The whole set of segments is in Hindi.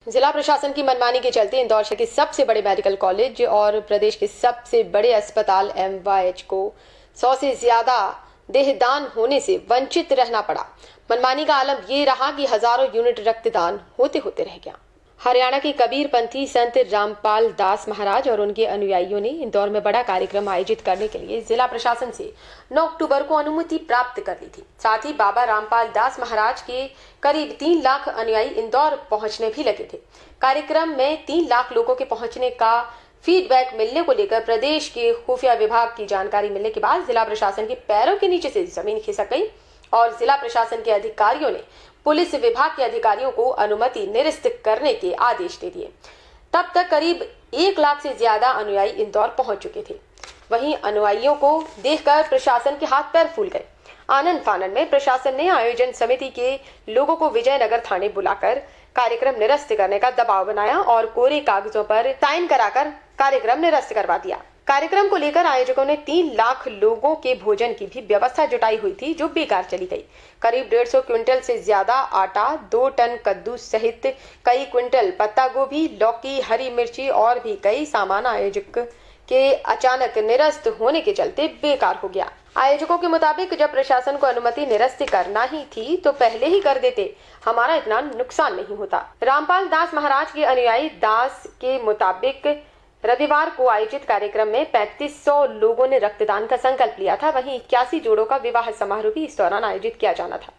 जिला प्रशासन की मनमानी के चलते इंदौर शहर के सबसे बड़े मेडिकल कॉलेज और प्रदेश के सबसे बड़े अस्पताल एमवाईएच को 100 से ज्यादा देहदान होने से वंचित रहना पड़ा। मनमानी का आलम ये रहा कि हजारों यूनिट रक्तदान होते होते रह गया। हरियाणा के कबीरपंथी संत रामपाल दास महाराज और उनके अनुयायियों ने इंदौर में बड़ा कार्यक्रम आयोजित करने के लिए जिला प्रशासन से 9 अक्टूबर को अनुमति प्राप्त कर ली थी। साथ ही बाबा रामपाल दास महाराज के करीब 3 लाख अनुयायी इंदौर पहुंचने भी लगे थे। कार्यक्रम में 3 लाख लोगों के पहुंचने का फीडबैक मिलने को लेकर प्रदेश के खुफिया विभाग की जानकारी मिलने के बाद जिला प्रशासन के पैरों के नीचे से जमीन खिसक गई और जिला प्रशासन के अधिकारियों ने पुलिस विभाग के अधिकारियों को अनुमति निरस्त करने के आदेश दे दिए। तब तक करीब 1 लाख से ज्यादा अनुयायी इंदौर पहुंच चुके थे। वहीं अनुयायियों को देखकर प्रशासन के हाथ पैर फूल गए। आनंद फानन में प्रशासन ने आयोजन समिति के लोगों को विजयनगर थाने बुलाकर कार्यक्रम निरस्त करने का दबाव बनाया और कोरे कागजों पर साइन कराकर कार्यक्रम निरस्त करवा दिया। कार्यक्रम को लेकर आयोजकों ने 3 लाख लोगों के भोजन की भी व्यवस्था जुटाई हुई थी, जो बेकार चली गई। करीब 150 क्विंटल से ज्यादा आटा, 2 टन कद्दू सहित कई क्विंटल पत्ता गोभी, लौकी, हरी मिर्ची और भी कई सामान आयोजक के अचानक निरस्त होने के चलते बेकार हो गया। आयोजकों के मुताबिक जब प्रशासन को अनुमति निरस्त करना ही थी तो पहले ही कर देते, हमारा इतना नुकसान नहीं होता। रामपाल दास महाराज के अनुयायी दास के मुताबिक रविवार को आयोजित कार्यक्रम में 3500 लोगों ने रक्तदान का संकल्प लिया था। वहीं 81 जोड़ों का विवाह समारोह भी इस दौरान आयोजित किया जाना था।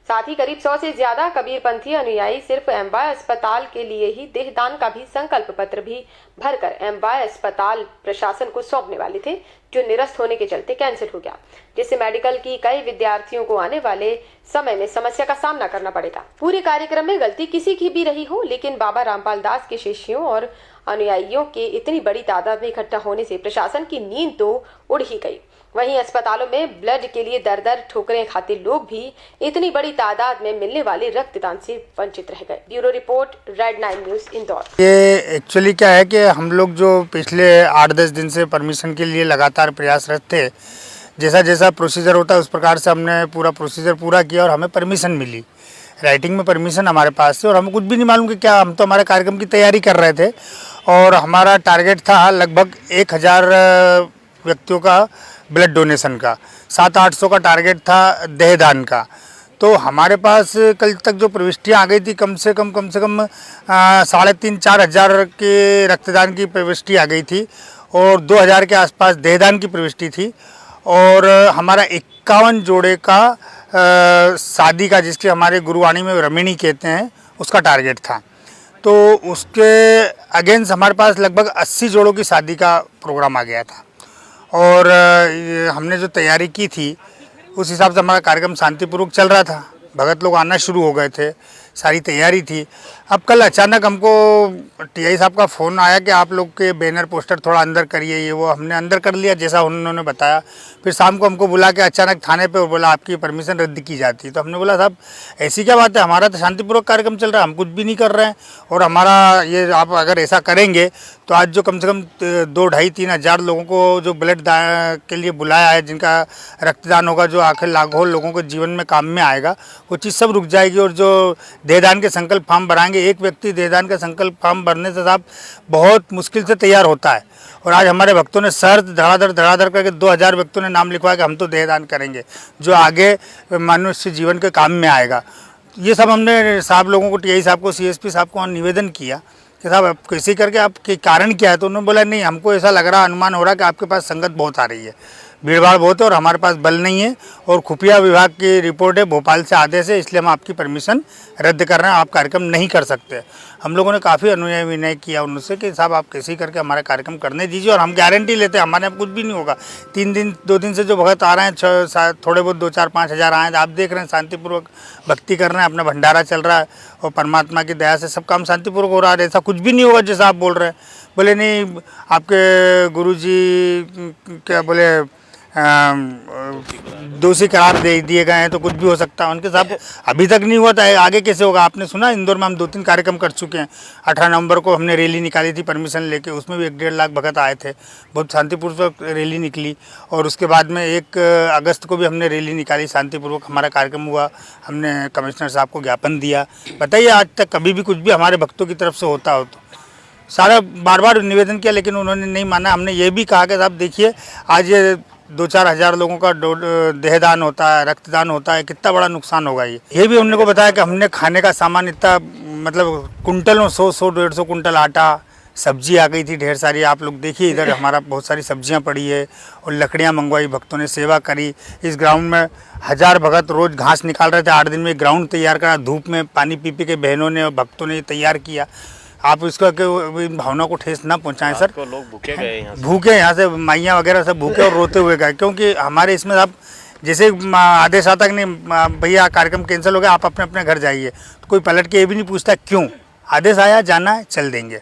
साथ ही करीब 100 से ज्यादा कबीरपंथी अनुयायी सिर्फ एमवाई अस्पताल के लिए ही देहदान का भी संकल्प पत्र भी भरकर एमवाई अस्पताल प्रशासन को सौंपने वाले थे, जो निरस्त होने के चलते कैंसिल हो गया, जिससे मेडिकल की कई विद्यार्थियों को आने वाले समय में समस्या का सामना करना पड़ेगा। पूरे कार्यक्रम में गलती किसी की भी रही हो, लेकिन बाबा रामपाल दास के शिष्यों और अनुयायियों के इतनी बड़ी तादाद में इकट्ठा होने से प्रशासन की नींद तो उड़ ही गई। वहीं अस्पतालों में ब्लड के लिए दर दर ठोकरें खाते लोग भी इतनी बड़ी तादाद में मिलने वाले रक्तदान से वंचित रह गए। Bureau report, red 9 news, Indore. ये एक्चुअली क्या है कि हम लोग जो पिछले 8-10 दिन से परमिशन के लिए लगातार प्रयासरत थे, जैसा जैसा प्रोसीजर होता है उस प्रकार से हमने पूरा प्रोसीजर पूरा किया और हमें परमिशन मिली। राइटिंग में परमिशन हमारे पास थी और हमें कुछ भी नहीं मालूम कि क्या, हम तो हमारे कार्यक्रम की तैयारी कर रहे थे और हमारा टारगेट था लगभग 1000 व्यक्तियों का ब्लड डोनेशन का, 700-800 का टारगेट था देहदान का। तो हमारे पास कल तक जो प्रविष्टियाँ आ गई थी कम से कम 3,500-4,500 हज़ार के रक्तदान की प्रविष्टि आ गई थी और 2000 के आसपास देहदान की प्रविष्टि थी और हमारा 51 जोड़े का शादी का, जिसके हमारे गुरुवाणी में रमिणी कहते हैं, उसका टारगेट था। तो उसके अगेंस्ट हमारे पास लगभग 80 जोड़ों की शादी का प्रोग्राम आ गया था और हमने जो तैयारी की थी उस हिसाब से हमारा कार्यक्रम शांतिपूर्वक चल रहा था। भगत लोग आना शुरू हो गए थे, सारी तैयारी थी। अब कल अचानक हमको टीआई साहब का फ़ोन आया कि आप लोग के बैनर पोस्टर थोड़ा अंदर करिए, ये वो। हमने अंदर कर लिया जैसा उन्होंने बताया। फिर शाम को हमको बुला के अचानक थाने पे बोला आपकी परमिशन रद्द की जाती है। तो हमने बोला साहब ऐसी क्या बात है, हमारा तो शांतिपूर्वक कार्यक्रम चल रहा है, हम कुछ भी नहीं कर रहे हैं और हमारा ये आप अगर ऐसा करेंगे तो आज जो कम से कम 2-2,500-3 हज़ार लोगों को जो ब्लड के लिए बुलाया है, जिनका रक्तदान होगा, जो आखिर लाखों लोगों के जीवन में काम में आएगा, वो चीज़ सब रुक जाएगी। और जो देहदान के संकल्प फॉर्म भराएंगे, एक व्यक्ति देहदान का संकल्प फॉर्म भरने से साहब बहुत मुश्किल से तैयार होता है और आज हमारे भक्तों ने शर्त धड़ाधड़ करके 2000 व्यक्तियों ने नाम लिखवाया कि हम तो देहदान करेंगे, जो आगे मनुष्य जीवन के काम में आएगा। ये सब हमने साहब लोगों को, टीआई साहब को, सीएसपी साहब को निवेदन किया कि साहब आप कैसे करके, आपके कारण क्या है। तो उन्होंने बोला नहीं, हमको ऐसा लग रहा, अनुमान हो रहा कि आपके पास संगत बहुत आ रही है, भीड़ भाड़ बहुत है और हमारे पास बल नहीं है और खुफिया विभाग की रिपोर्ट है, भोपाल से आदेश है, इसलिए हम आपकी परमिशन रद्द कर रहे हैं, आप कार्यक्रम नहीं कर सकते। हम लोगों ने काफ़ी अनुनय विनय किया उनसे कि साहब आप कैसे करके हमारा कार्यक्रम करने दीजिए और हम गारंटी लेते हैं हमारे यहाँ कुछ भी नहीं होगा। 2 दिन से जो भगत आ रहे हैं, थोड़े बहुत 2-4-5 हज़ार आए हैं, आप देख रहे हैं शांतिपूर्वक भक्ति कर रहे हैं, अपना भंडारा चल रहा है और परमात्मा की दया से सब काम शांतिपूर्वक हो रहा है। ऐसा कुछ भी नहीं होगा जैसा आप बोल रहे हैं। बोले नहीं, आपके गुरुजी क्या बोले, दोषी करार दे दिए गए हैं तो कुछ भी हो सकता है उनके साथ। अभी तक नहीं हुआ था, आगे कैसे होगा? आपने सुना इंदौर में हम 2-3 कार्यक्रम कर चुके हैं। 18 नवंबर को हमने रैली निकाली थी परमिशन लेके, उसमें भी 1-1.5 लाख भगत आए थे, बहुत शांतिपूर्वक रैली निकली। और उसके बाद में 1 अगस्त को भी हमने रैली निकाली, शांतिपूर्वक हमारा कार्यक्रम हुआ, हमने कमिश्नर साहब को ज्ञापन दिया। बताइए आज तक कभी भी कुछ भी हमारे भक्तों की तरफ से होता हो तो सारा बार बार निवेदन किया लेकिन उन्होंने नहीं माना। हमने ये भी कहा कि साहब देखिए आज 2-4 हज़ार लोगों का देहदान होता है, रक्तदान होता है, कितना बड़ा नुकसान होगा। ये भी हमने को बताया कि हमने खाने का सामान इतना मतलब कुंटलों 100-150 कुंटल आटा, सब्जी आ गई थी ढेर सारी। आप लोग देखिए इधर हमारा बहुत सारी सब्जियां पड़ी है और लकड़ियां मंगवाई, भक्तों ने सेवा करी। इस ग्राउंड में 1000 भगत रोज़ घास निकाल रहे थे। 8 दिन में ग्राउंड तैयार करा, धूप में पानी पी के बहनों ने और भक्तों ने तैयार किया। आप इसका इन भावना को ठेस ना पहुंचाएं सर। तो लोग भूखे गए यहाँ से, भूखे यहाँ से माइयाँ वगैरह सब भूखे और रोते हुए गए, क्योंकि हमारे इसमें आप जैसे आदेश आता कि नहीं भैया कार्यक्रम कैंसिल हो गया, आप अपने अपने घर जाइए, तो कोई पलट के ये भी नहीं पूछता क्यों, आदेश आया जाना है चल देंगे।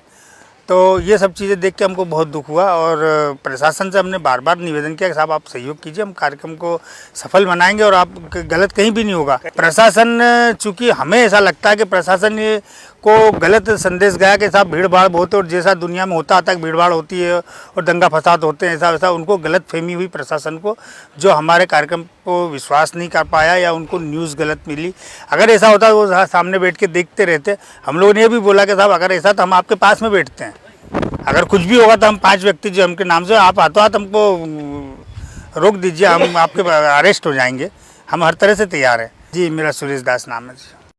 तो ये सब चीज़ें देख के हमको बहुत दुख हुआ और प्रशासन से हमने बार बार निवेदन किया कि साहब आप सहयोग कीजिए, हम कार्यक्रम को सफल बनाएंगे और आप गलत कहीं भी नहीं होगा। प्रशासन, चूँकि हमें ऐसा लगता है कि प्रशासन को गलत संदेश गया कि साहब भीड़ भाड़ बहुत है और जैसा दुनिया में होता आता भीड़ भाड़ होती है और दंगा फसाद होते हैं, ऐसा वैसा उनको गलत फहमी हुई प्रशासन को, जो हमारे कार्यक्रम को विश्वास नहीं कर पाया या उनको न्यूज़ गलत मिली। अगर ऐसा होता तो वो सामने बैठ के देखते रहते। हम लोगों ने ये भी बोला कि साहब अगर ऐसा तो हम आपके पास में बैठते हैं, अगर कुछ भी होगा तो हम 5 व्यक्ति जो हमके नाम से, आप हाथों हाथ हमको रोक दीजिए, हम आपके अरेस्ट हो जाएंगे, हम हर तरह से तैयार हैं। जी मेरा सुरेश दास नाम है जी।